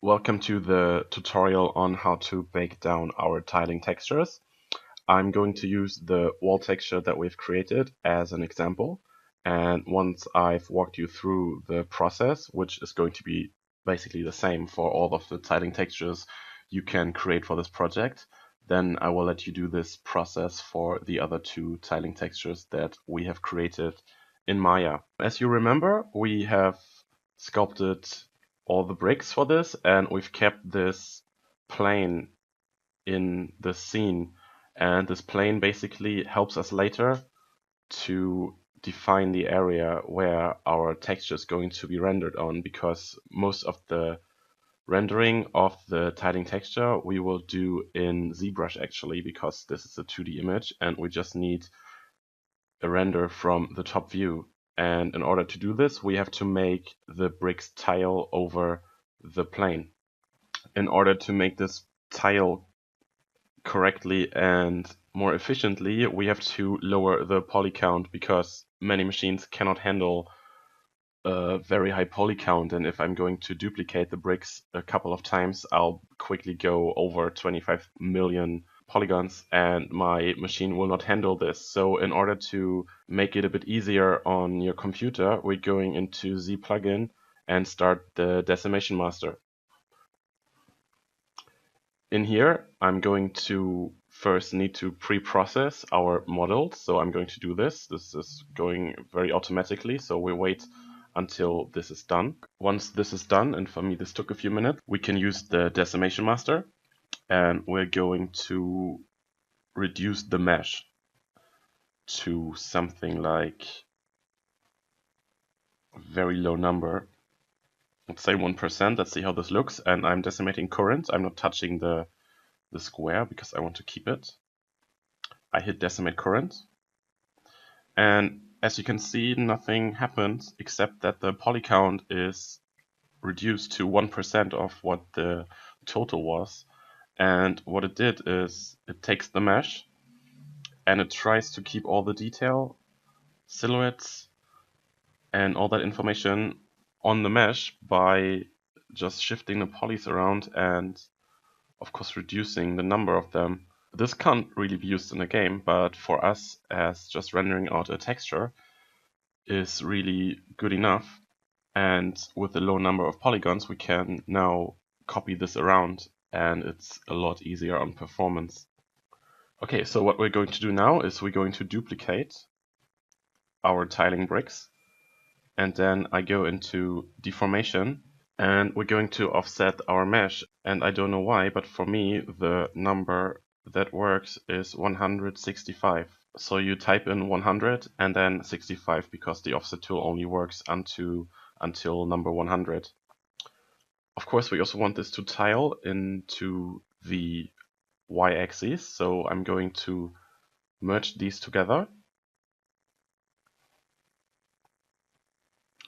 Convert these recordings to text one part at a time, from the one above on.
Welcome to the tutorial on how to bake down our tiling textures. I'm going to use the wall texture that we've created as an example. And once I've walked you through the process, which is going to be basically the same for all of the tiling textures you can create for this project, then I will let you do this process for the other two tiling textures that we have created in Maya. As you remember, we have sculpted all the bricks for this, and we've kept this plane in the scene. And this plane basically helps us later to define the area where our texture is going to be rendered on, because most of the rendering of the tiling texture we will do in ZBrush actually, because this is a 2D image and we just need a render from the top view. And in order to do this, we have to make the bricks tile over the plane. In order to make this tile correctly and more efficiently, we have to lower the poly count, because many machines cannot handle a very high poly count, and if I'm going to duplicate the bricks a couple of times, I'll quickly go over 25 million polygons, and my machine will not handle this. So in order to make it a bit easier on your computer, we're going into Z plugin and start the decimation master. In here, I'm going to first need to pre-process our models. So I'm going to do this. This is going very automatically, so we wait until this is done. Once this is done, and for me this took a few minutes, we can use the decimation master, and we're going to reduce the mesh to something like a very low number. Let's say 1%. Let's see how this looks. And I'm decimating current. I'm not touching the square because I want to keep it. I hit decimate current, and as you can see, nothing happened except that the poly count is reduced to 1% of what the total was. And what it did is it takes the mesh and it tries to keep all the detail, silhouettes, and all that information on the mesh by just shifting the polys around and of course reducing the number of them. This can't really be used in a game, but for us as just rendering out a texture is really good enough. And with a low number of polygons, we can now copy this around, and it's a lot easier on performance. Okay, so what we're going to do now is we're going to duplicate our tiling bricks, and then I go into deformation, and we're going to offset our mesh. And I don't know why, but for me the number that works is 165. So you type in 100 and then 65, because the offset tool only works until number 100. Of course, we also want this to tile into the y-axis, so I'm going to merge these together.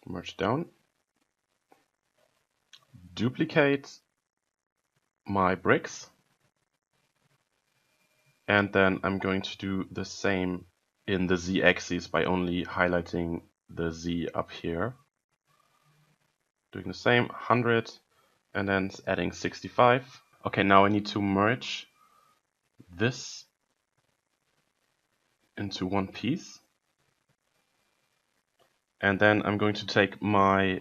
Merge down. Duplicate my bricks. And then I'm going to do the same in the z-axis by only highlighting the z up here. Doing the same, 100, and then adding 65. Okay, now I need to merge this into one piece. And then I'm going to take my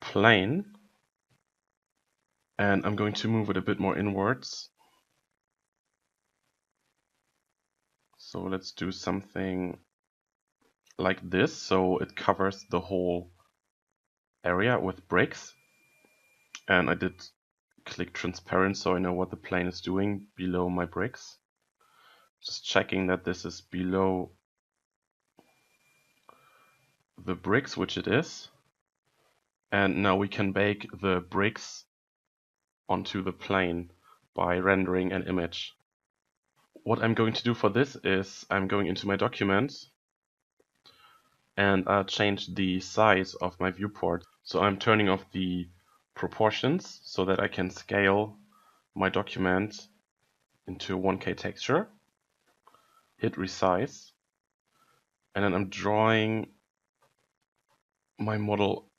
plane and I'm going to move it a bit more inwards. So let's do something like this, so it covers the whole area with bricks. And I did click transparent so I know what the plane is doing below my bricks. Just checking that this is below the bricks, which it is. And now we can bake the bricks onto the plane by rendering an image. What I'm going to do for this is I'm going into my documents and I'll change the size of my viewport. So I'm turning off the proportions so that I can scale my document into 1K texture. Hit resize, and then I'm drawing my model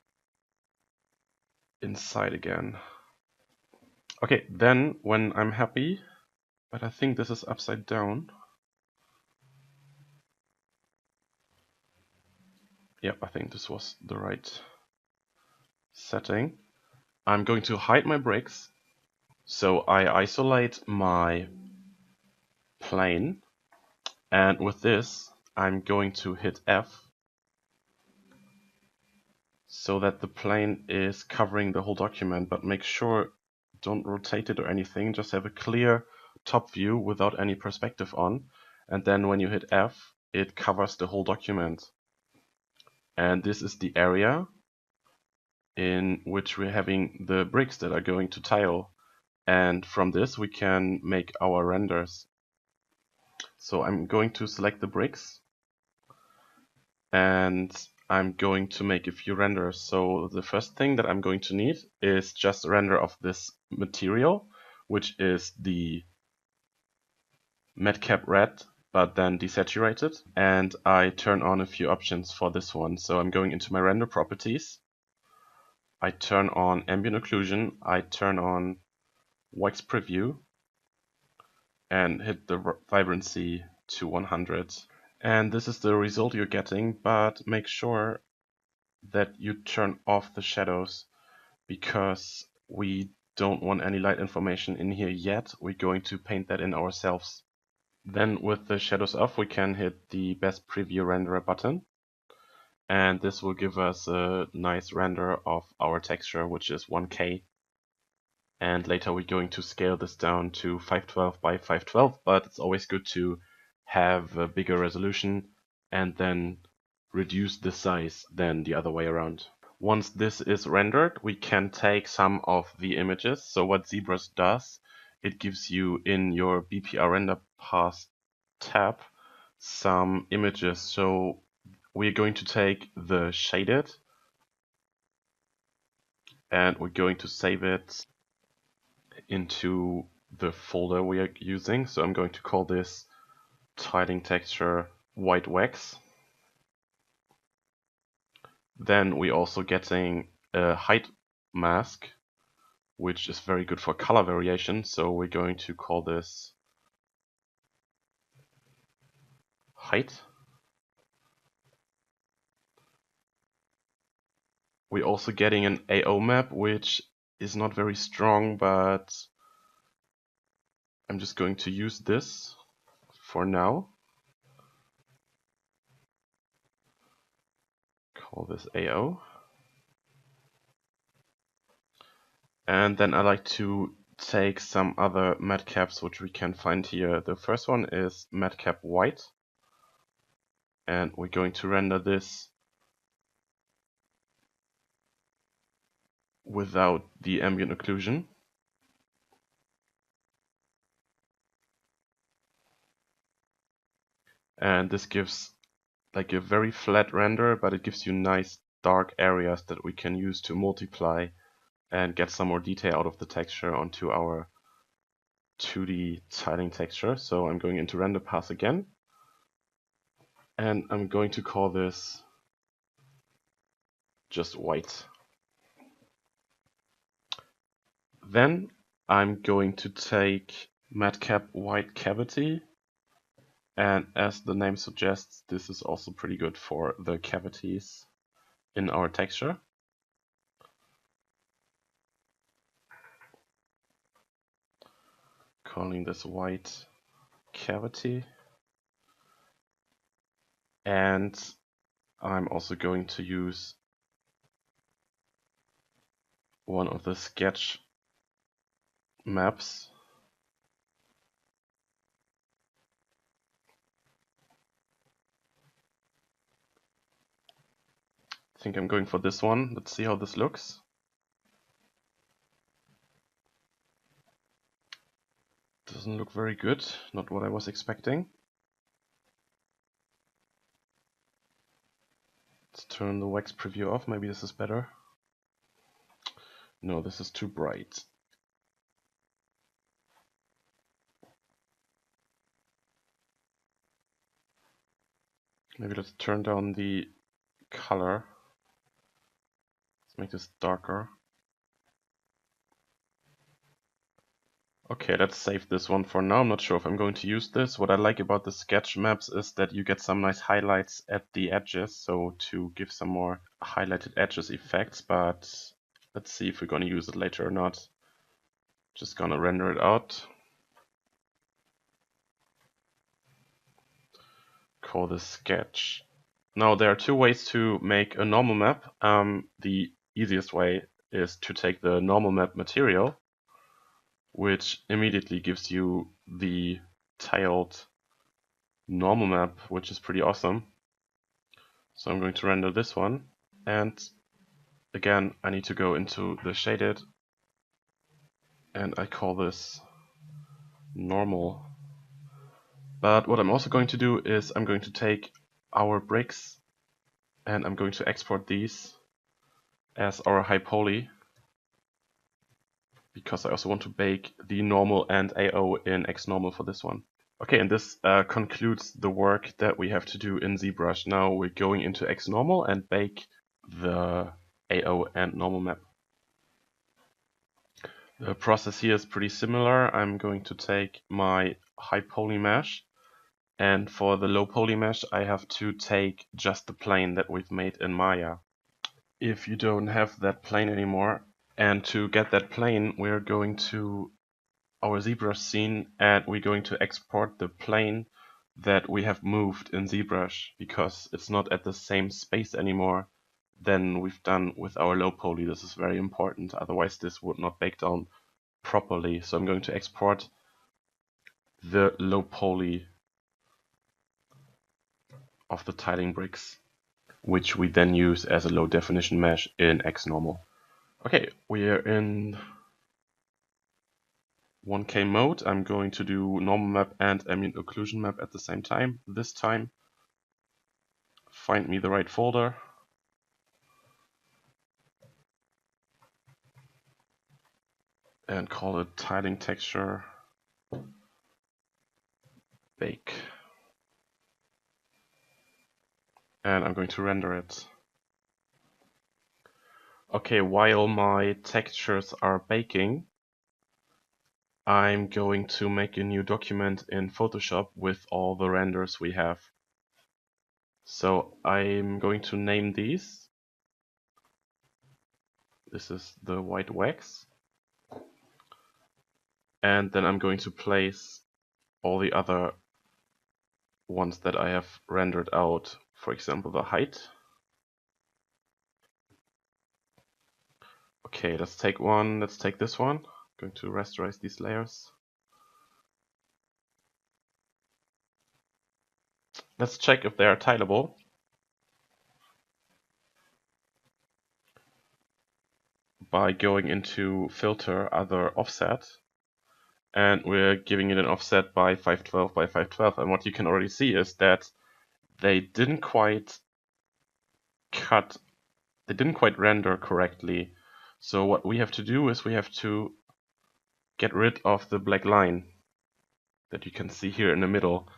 inside again. Okay, then when I'm happy, but I think this is upside down. Yep, I think this was the right setting. I'm going to hide my bricks. So I isolate my plane, and with this I'm going to hit F so that the plane is covering the whole document, but make sure don't rotate it or anything, just have a clear top view without any perspective on, and then when you hit F it covers the whole document. And this is the area in which we're having the bricks that are going to tile, and from this we can make our renders. So I'm going to select the bricks and I'm going to make a few renders. So the first thing that I'm going to need is just a render of this material, which is the madcap red, but then desaturated. And I turn on a few options for this one. So I'm going into my render properties. I turn on ambient occlusion. I turn on wax preview and hit the vibrancy to 100. And this is the result you're getting, but make sure that you turn off the shadows because we don't want any light information in here yet. We're going to paint that in ourselves. Then with the shadows off, we can hit the best preview renderer button. And this will give us a nice render of our texture, which is 1K. And later we're going to scale this down to 512 by 512, but it's always good to have a bigger resolution and then reduce the size than the other way around. Once this is rendered, we can take some of the images. So what ZBrush does, it gives you in your BPR render path tab some images. So we're going to take the shaded and we're going to save it into the folder we are using. So I'm going to call this tiling texture white wax. Then we're also getting a height mask, which is very good for color variation. So we're going to call this height. We're also getting an AO map, which is not very strong, but I'm just going to use this for now. Call this AO. And then I like to take some other madcaps which we can find here. The first one is madcap white. And we're going to render this without the ambient occlusion. And this gives like a very flat render, but it gives you nice dark areas that we can use to multiply and get some more detail out of the texture onto our 2D tiling texture. So I'm going into render path again, and I'm going to call this just white. Then I'm going to take madcap white cavity, and as the name suggests, this is also pretty good for the cavities in our texture. Calling this white cavity. And I'm also going to use one of the sketch maps. I think I'm going for this one. Let's see how this looks. Doesn't look very good, not what I was expecting. Let's turn the wax preview off, maybe this is better. No, this is too bright. Maybe let's turn down the color. make this darker. Okay, let's save this one for now. I'm not sure if I'm going to use this. What I like about the sketch maps is that you get some nice highlights at the edges, so to give some more highlighted edges effects, but let's see if we're going to use it later or not. Just gonna render it out. Call this sketch. Now there are two ways to make a normal map. The easiest way is to take the normal map material, which immediately gives you the tiled normal map, which is pretty awesome. So I'm going to render this one, and again I need to go into the shaded, and I call this normal. But what I'm also going to do is I'm going to take our bricks and I'm going to export these as our high poly, because I also want to bake the normal and AO in XNormal for this one. Okay, and this concludes the work that we have to do in ZBrush. Now we're going into XNormal and bake the AO and normal map. The process here is pretty similar. I'm going to take my high poly mesh, and for the low poly mesh I have to take just the plane that we've made in Maya. If you don't have that plane anymore, and to get that plane we're going to our ZBrush scene and we're going to export the plane that we have moved in ZBrush, because it's not at the same space anymore than we've done with our low poly. This is very important, otherwise this would not bake down properly. So I'm going to export the low poly of the tiling bricks, which we then use as a low definition mesh in XNormal. Okay, we are in 1K mode. I'm going to do normal map and ambient occlusion map at the same time. This time, find me the right folder. And call it tiling texture bake. And I'm going to render it. Okay, while my textures are baking, I'm going to make a new document in Photoshop with all the renders we have. So I'm going to name these. This is the white wax. And then I'm going to place all the other ones that I have rendered out. For example, the height. Okay, let's take one. Let's take this one. I'm going to rasterize these layers. Let's check if they are tileable. By going into filter other offset, and we're giving it an offset by 512 by 512, and what you can already see is that they didn't quite render correctly. So what we have to do is we have to get rid of the black line that you can see here in the middle,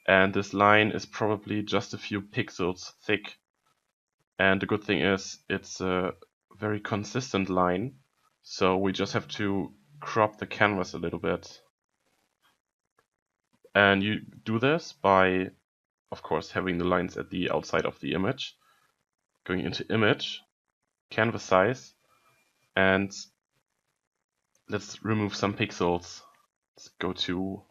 and this line is probably just a few pixels thick, and the good thing is it's a very consistent line, so we just have to crop the canvas a little bit. And you do this by, of course, having the lines at the outside of the image, going into image, canvas size, and let's remove some pixels. Let's go to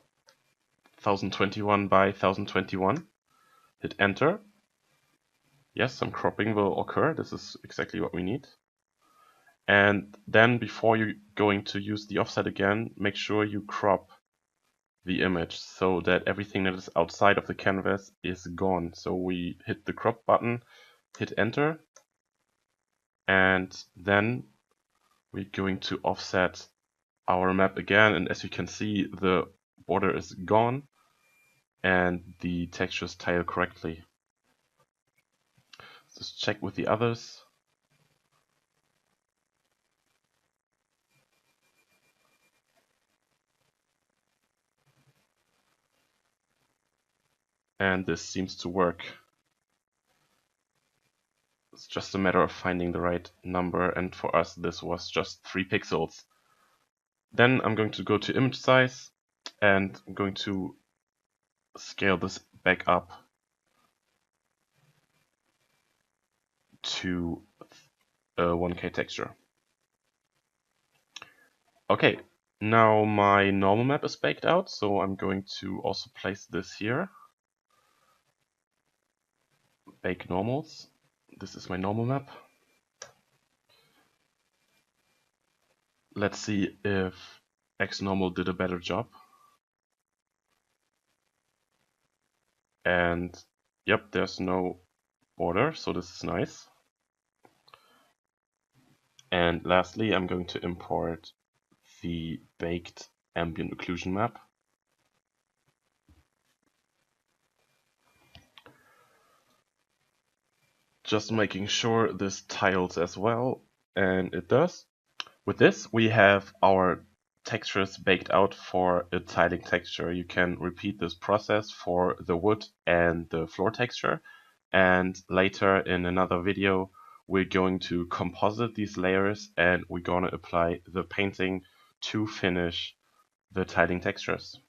1021 by 1021, hit enter. Yes, some cropping will occur. This is exactly what we need. And then before you're going to use the offset again, make sure you crop the image so that everything that is outside of the canvas is gone. So we hit the crop button, hit enter, and then we're going to offset our map again, and as you can see the border is gone and the textures tile correctly. Just check with the others. And this seems to work. It's just a matter of finding the right number, and for us this was just 3 pixels. Then I'm going to go to image size and I'm going to scale this back up to a 1K texture. Okay, now my normal map is baked out, so I'm going to also place this here. Bake normals. This is my normal map. Let's see if XNormal did a better job. And yep, there's no border, so this is nice. And lastly, I'm going to import the baked ambient occlusion map. Just making sure this tiles as well, and it does. With this, we have our textures baked out for a tiling texture. You can repeat this process for the wood and the floor texture. And later in another video, we're going to composite these layers and we're going to apply the painting to finish the tiling textures.